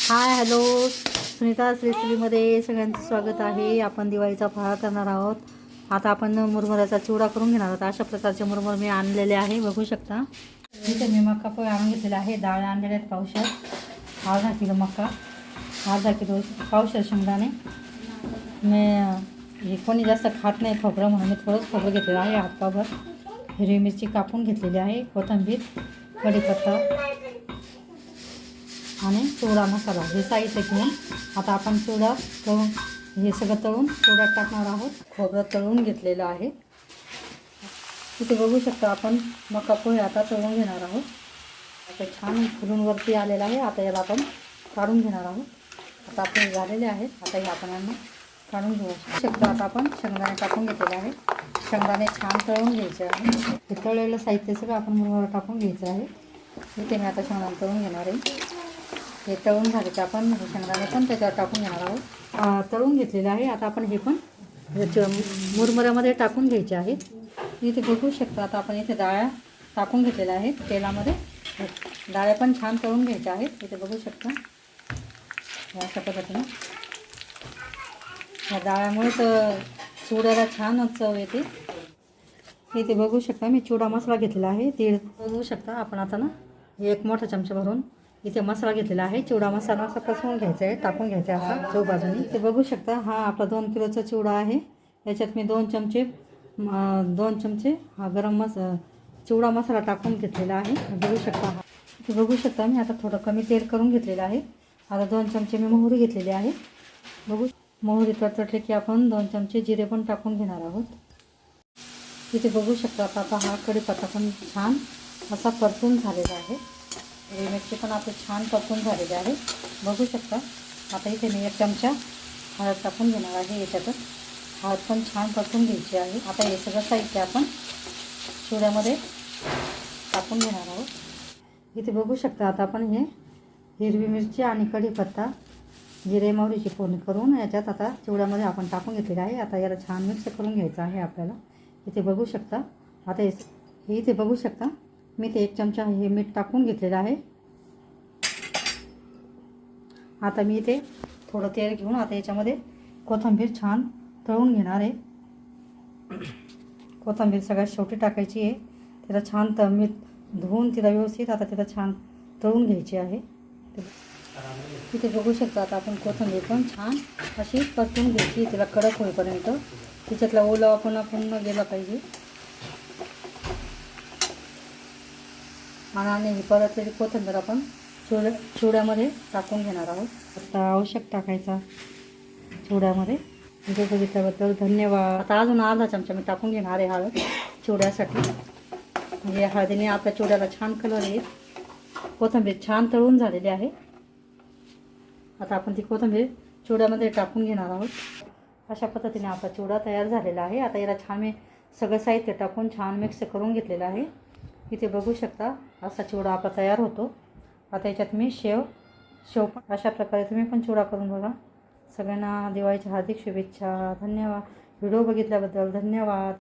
Hi hello, Sunita रेसिपीमध्ये सगळ्यांचं स्वागत आहे. आपण दिवाळीचा फराळ करणार आहोत. आता आपण मुरमुऱ्याचा चिवडा करून घेणार आहोत. अशा प्रकारचे मुरमुरे मी आणलेले आहे, बघू शकता. इथे मी मका पोहे आणून घेतलेला आहे. डाळ आणलेले आहेत पावशेर, अर्धा किलो मका, अर्धा किलो पावशेर शेंगदाणे. मी हे कोणी जास्त खात नाही खोबरं, म्हणून मी थोडंच खोबरं घेतलेलं आहे, हातपाभर. हिरवी मिरची कापून घेतलेली आहे, कोथिंबीर, कढीपत्ता आणि चिवडा मसाला हे साहित्य घेऊन आता आपण चिवडा तळून हे सगळं तळून चिवड्यात टाकणार आहोत. खोबरं तळून घेतलेलं आहे. इथे बघू शकता आपण मका पोहे आता तळून घेणार आहोत. आता छान फुलून वरती आलेलं आहे. आता याला आपण काढून घेणार आहोत. आता आपले झालेले आहेत. आता हे आपण यांना काढून घेऊ शकतो. आता आपण शेंगदाणे टाकून घेतलेले आहे. शेंगदाणे छान तळून घ्यायचे आहे. हे तळलेलं साहित्य सगळं आपण मुरमुऱ्यावर टाकून घ्यायचं आहे. इथे मी आता शेंगदाणे तळून घेणार आहे. हे तळून झाले की आपण हे शेंगदाणे पण त्याच्यावर टाकून घेणार आहोत. तळून घेतलेलं आहे. आता आपण हे पण मुरमुऱ्यामध्ये टाकून घ्यायचे आहे. इथे बघू शकता. आता आपण इथे डाळ्या टाकून घेतलेल्या आहेत तेलामध्ये. डाळ्या पण छान तळून घ्यायच्या आहेत. इथे बघू शकता अशा पद्धतीने. या डाळ्यामुळे तर चिवड्याला छान चव येते. इथे बघू शकता मी चिवडा मसाला घेतलेला आहे. ते बघू शकता आपण. आता ना एक मोठा चमचा भरून इथे मसाला घेतलेला आहे. चिवडा मसाला असा कसून घ्यायचा आहे, टाकून घ्यायचा आहे असा चव बाजूने. इथे बघू शकता हा आपला 2 किलोचा चिवडा आहे. याच्यात मी 2 चमचे हा चिवडा मसाला टाकून घेतलेला आहे. बघू शकता. इथे बघू शकता मी आता थोडं कमी तेल करून घेतलेलं आहे. आता 2 चमचे मी मोहरी घेतलेली आहे. बघू मोहरी तडतडली की आपण 2 चमचे जिरे पण टाकून घेणार आहोत. इथे बघू शकता आता हा कढीपत्ता पण छान असा परतून झालेला आहे. हिरवी मिरची पण आपली छान परतून झालेली आहे, बघू शकता. आता इथे मी 1 चमचा हळद टाकून घेणार आहे. याच्यातच हळद पण छान परतून घ्यायची आहे. आता हे सगळं साहित्य आपण चिवड्यामध्ये टाकून घेणार आहोत. इथे बघू शकता. आता आपण हे हिरवी मिरची आणि कढीपत्ता, जिरे मोहरीची फोडणी करून याच्यात आता चिवड्यामध्ये आपण टाकून घेतलेलं आहे. आता याला छान मिक्स करून घ्यायचं आहे आपल्याला. इथे बघू शकता. आता हे इथे बघू शकता मी ते 1 चमचा हे मीठ टाकून घेतलेलं आहे. आता मी इथे थोडं तेल घेऊन आता याच्यामध्ये कोथिंबीर छान तळून घेणार आहे. कोथिंबीर सगळ्यात शेवटी टाकायची आहे. तिला छान मीठ धुवून तिला व्यवस्थित आता तिला छान तळून घ्यायची आहे. इथे बघू शकता. आता आपण कोथिंबीर पण छान अशी परतून घ्यायची, तिला कडक होईपर्यंत. तिच्यातला ओलावा पूर्ण गेला पाहिजे. आणि ही परतलेली कोथिंबीर आपण चिवड्यामध्ये टाकून घेणार आहोत. आता आवश्यक टाकायचा चिवड्यामध्ये. म्हणजे बघितल्याबद्दल धन्यवाद. आता अजून अर्धा चमचा मी टाकून घेणार आहे हळद चिवड्यासाठी. म्हणजे हळदीने आपल्या चिवड्याला छान कलर येईल. कोथिंबीर छान तळून झालेली आहे. आता आपण ती कोथिंबीर चिवड्यामध्ये टाकून घेणार आहोत. अशा पद्धतीने आपला चिवडा तयार झालेला आहे. आता याला छान मी सगळं साहित्य टाकून छान मिक्स करून घेतलेलं आहे. इथे बघू शकता असा चिवडा आपला तयार होतो. आता याच्यात मी शेव पण अशा प्रकारे तुम्ही पण चिवडा करून बघा. सगळ्यांना दिवाळीच्या हार्दिक शुभेच्छा. धन्यवाद. व्हिडिओ बघितल्याबद्दल धन्यवाद.